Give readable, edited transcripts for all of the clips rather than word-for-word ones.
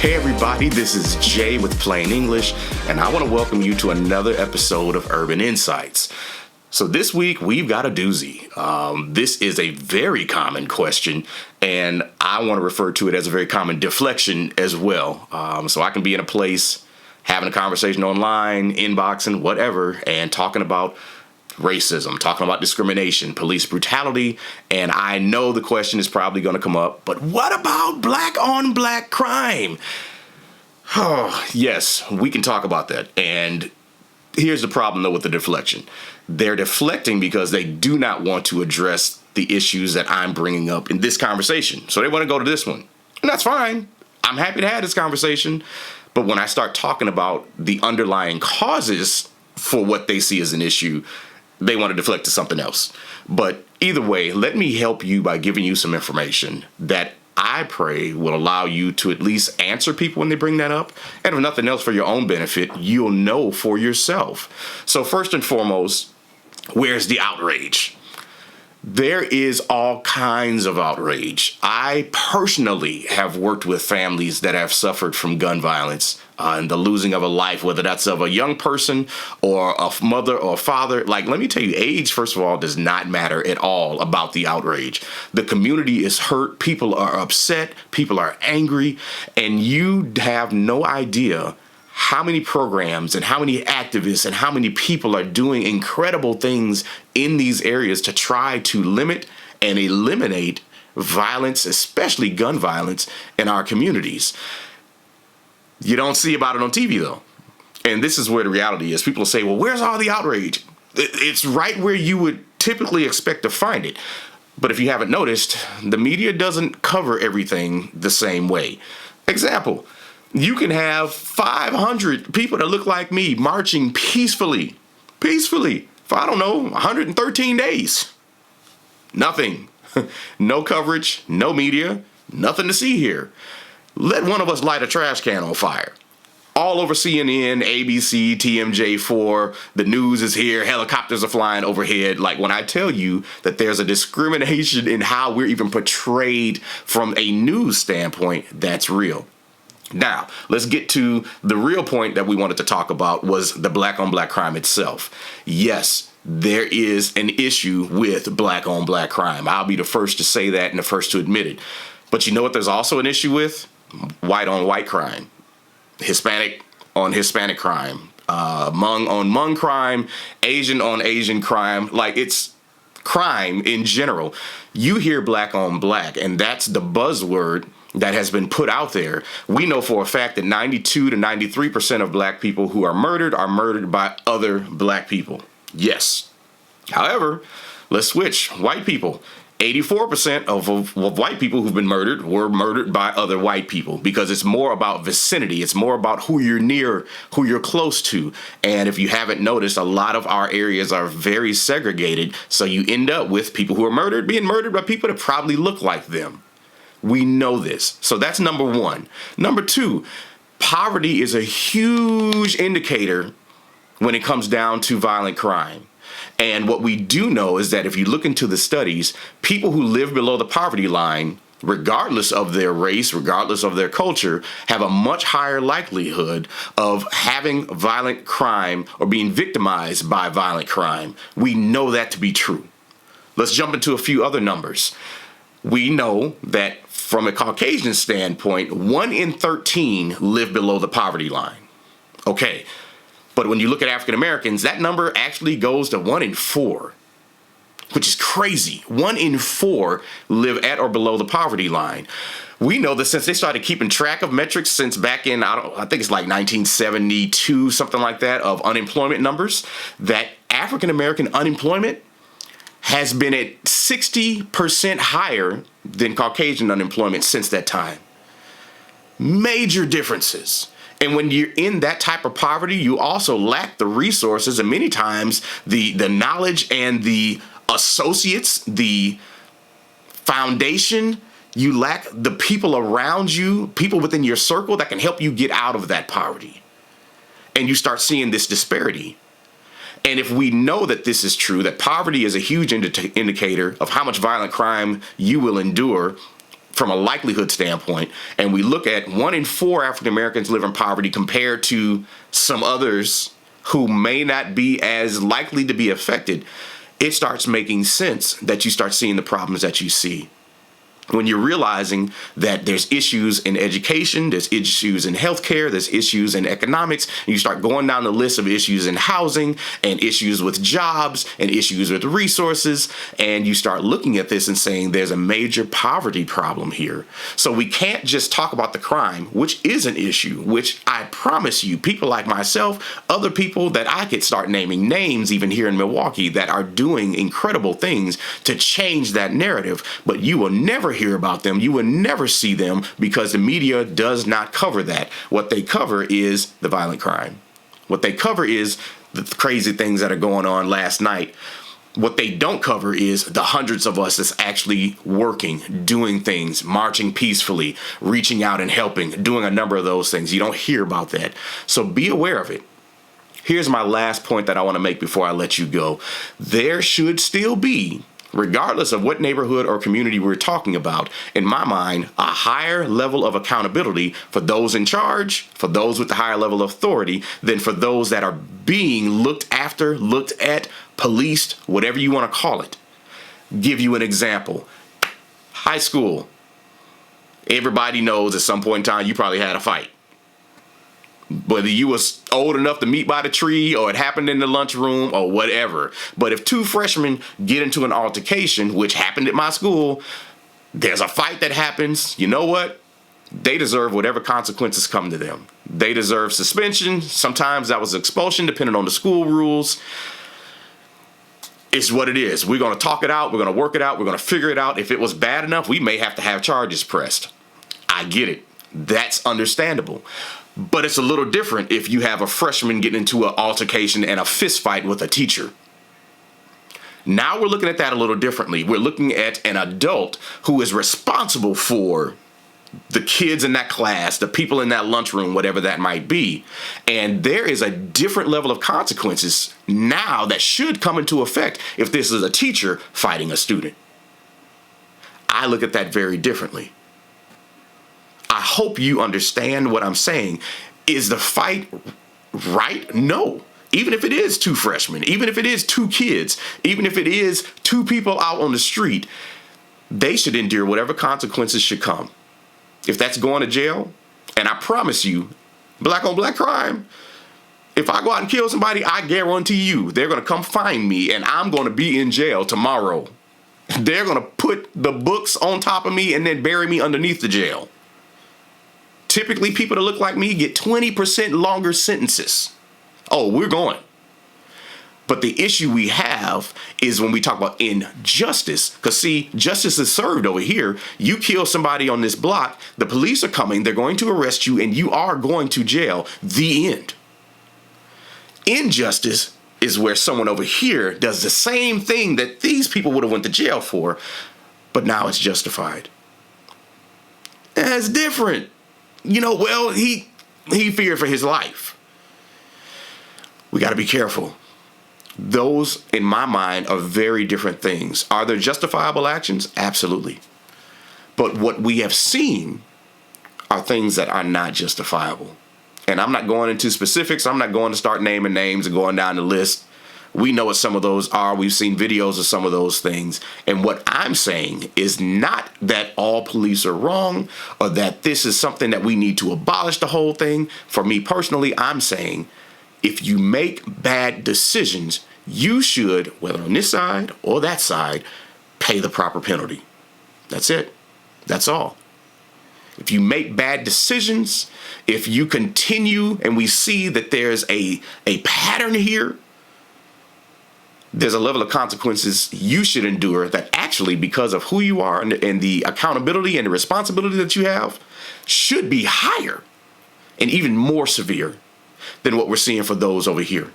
Hey everybody, this is Jay with Plain English, and I want to welcome you to another episode of Urban Insights. So this week we've got a doozy. This is a very common question, and I want to refer to it as a very common deflection as well. So I can be in a place, having a conversation online, inboxing, whatever, and talking about racism, talking about discrimination, police brutality, and I know the question is probably going to come up, but what about black on black crime? Oh, yes, we can talk about that. And here's the problem though with the deflection. They're deflecting because they do not want to address the issues that I'm bringing up in this conversation. So they want to go to this one. And that's fine. I'm happy to have this conversation. But when I start talking about the underlying causes for what they see as an issue, they want to deflect to something else. But either way, let me help you by giving you some information that I pray will allow you to at least answer people when they bring that up. And if nothing else, for your own benefit, you'll know for yourself. So first and foremost, where's the outrage? There is all kinds of outrage. I personally have worked with families that have suffered from gun violence and the losing of a life, whether that's of a young person or a mother or a father. Like, let me tell you, age, first of all, does not matter at all about the outrage. The community is hurt. People are upset. People are angry. And you have no idea how many programs and how many activists and how many people are doing incredible things in these areas to try to limit and eliminate violence, especially gun violence, in our communities. You don't see about it on TV, though. And this is where the reality is. People say, well, where's all the outrage? It's right where you would typically expect to find it. But if you haven't noticed, the media doesn't cover everything the same way. Example. You can have 500 people that look like me marching peacefully for, I don't know, 113 days. Nothing. No coverage, no media, nothing to see here. Let one of us light a trash can on fire. All over CNN, ABC, TMJ4, the news is here, helicopters are flying overhead. Like, when I tell you that there's a discrimination in how we're even portrayed from a news standpoint, that's real. Now, let's get to the real point that we wanted to talk about, was the black on black crime itself. Yes, there is an issue with black on black crime. I'll be the first to say that and the first to admit it. But you know what there's also an issue with? White on white crime, Hispanic on Hispanic crime, Hmong on Hmong crime, Asian on Asian crime. Like, it's crime in general. You hear black on black, and that's the buzzword that has been put out there. We know for a fact that 92 to 93% of black people who are murdered by other black people. Yes. However, let's switch. White people. 84% of white people who've been murdered were murdered by other white people, because it's more about vicinity. It's more about who you're near, who you're close to. And if you haven't noticed, a lot of our areas are very segregated. So you end up with people who are murdered being murdered by people that probably look like them. We know this. So that's number one. Number two, poverty is a huge indicator when it comes down to violent crime. And what we do know is that if you look into the studies, people who live below the poverty line, regardless of their race, regardless of their culture, have a much higher likelihood of having violent crime or being victimized by violent crime. We know that to be true. Let's jump into a few other numbers. We know that from a Caucasian standpoint, 1 in 13 live below the poverty line. Okay. But when you look at African Americans, that number actually goes to 1 in 4, which is crazy. 1 in 4 live at or below the poverty line. We know that since they started keeping track of metrics since back in, I think it's like 1972, something like that, of unemployment numbers, that African American unemployment has been at 60% higher than Caucasian unemployment since that time. Major differences. And when you're in that type of poverty, you also lack the resources and many times the knowledge and the associates, the foundation. You lack the people around you, people within your circle that can help you get out of that poverty. And you start seeing this disparity. And if we know that this is true, that poverty is a huge indicator of how much violent crime you will endure, from a likelihood standpoint, and we look at 1 in 4 African Americans live in poverty compared to some others who may not be as likely to be affected, it starts making sense that you start seeing the problems that you see. When you're realizing that there's issues in education, there's issues in healthcare, there's issues in economics, and you start going down the list of issues in housing and issues with jobs and issues with resources, and you start looking at this and saying there's a major poverty problem here. So we can't just talk about the crime, which is an issue, which I promise you, people like myself, other people that I could start naming names even here in Milwaukee that are doing incredible things to change that narrative, but you will never hear about them. You will never see them because the media does not cover that. What they cover is the violent crime. What they cover is the crazy things that are going on last night. What they don't cover is the hundreds of us that's actually working, doing things, marching peacefully, reaching out and helping, doing a number of those things. You don't hear about that. So be aware of it. Here's my last point that I want to make before I let you go. There should still be, regardless of what neighborhood or community we're talking about, in my mind, a higher level of accountability for those in charge, for those with the higher level of authority, than for those that are being looked after, looked at, policed, whatever you want to call it. Give you an example. High school. Everybody knows at some point in time you probably had a fight. Whether you was old enough to meet by the tree or it happened in the lunchroom or whatever. But if 2 freshmen get into an altercation, which happened at my school, there's a fight that happens. You know what? They deserve whatever consequences come to them. They deserve suspension. Sometimes that was expulsion, depending on the school rules. It's what it is. We're going to talk it out. We're going to work it out. We're going to figure it out. If it was bad enough, we may have to have charges pressed. I get it. That's understandable. But it's a little different if you have a freshman getting into an altercation and a fist fight with a teacher. Now we're looking at that a little differently. We're looking at an adult who is responsible for the kids in that class, the people in that lunchroom, whatever that might be. And there is a different level of consequences now that should come into effect if this is a teacher fighting a student. I look at that very differently. I hope you understand what I'm saying. Is the fight right? No. Even if it is 2 freshmen, even if it is 2 kids, even if it is 2 people out on the street, they should endure whatever consequences should come. If that's going to jail, and I promise you, black on black crime, if I go out and kill somebody, I guarantee you they're going to come find me and I'm going to be in jail tomorrow. They're going to put the books on top of me and then bury me underneath the jail. Typically, people that look like me get 20% longer sentences. Oh, we're going. But the issue we have is when we talk about injustice, because see, justice is served over here. You kill somebody on this block, the police are coming, they're going to arrest you, and you are going to jail. The end. Injustice is where someone over here does the same thing that these people would have went to jail for, but now it's justified. That's different. You know, well, he feared for his life. We got to be careful. Those, in my mind, are very different things. Are there justifiable actions? Absolutely. But what we have seen are things that are not justifiable. And I'm not going into specifics. I'm not going to start naming names and going down the list. We know what some of those are. We've seen videos of some of those things. And what I'm saying is not that all police are wrong or that this is something that we need to abolish the whole thing. For me personally, I'm saying if you make bad decisions, you should, whether on this side or that side, pay the proper penalty. That's it. That's all. If you make bad decisions, if you continue and we see that there's a pattern here, there's a level of consequences you should endure that actually, because of who you are and the accountability and the responsibility that you have, should be higher and even more severe than what we're seeing for those over here.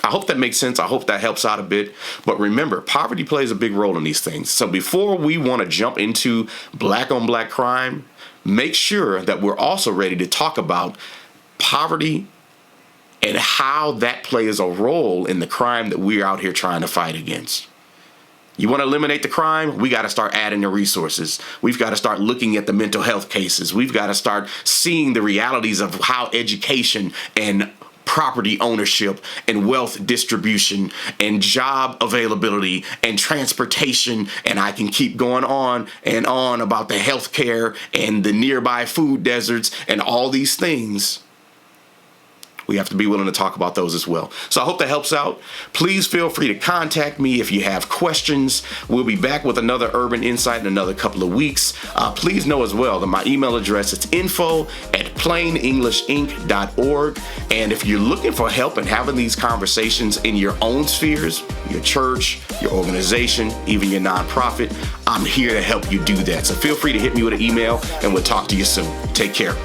I hope that makes sense. I hope that helps out a bit. But remember, poverty plays a big role in these things. So before we want to jump into black on black crime, make sure that we're also ready to talk about poverty and how that plays a role in the crime that we're out here trying to fight against. You want to eliminate the crime? We got to start adding the resources. We've got to start looking at the mental health cases. We've got to start seeing the realities of how education and property ownership and wealth distribution and job availability and transportation, and I can keep going on and on about the healthcare and the nearby food deserts and all these things. We have to be willing to talk about those as well. So I hope that helps out. Please feel free to contact me if you have questions. We'll be back with another Urban Insight in another couple of weeks. Please know as well that my email address is info@plainenglishinc.org. And if you're looking for help in having these conversations in your own spheres, your church, your organization, even your nonprofit, I'm here to help you do that. So feel free to hit me with an email and we'll talk to you soon. Take care.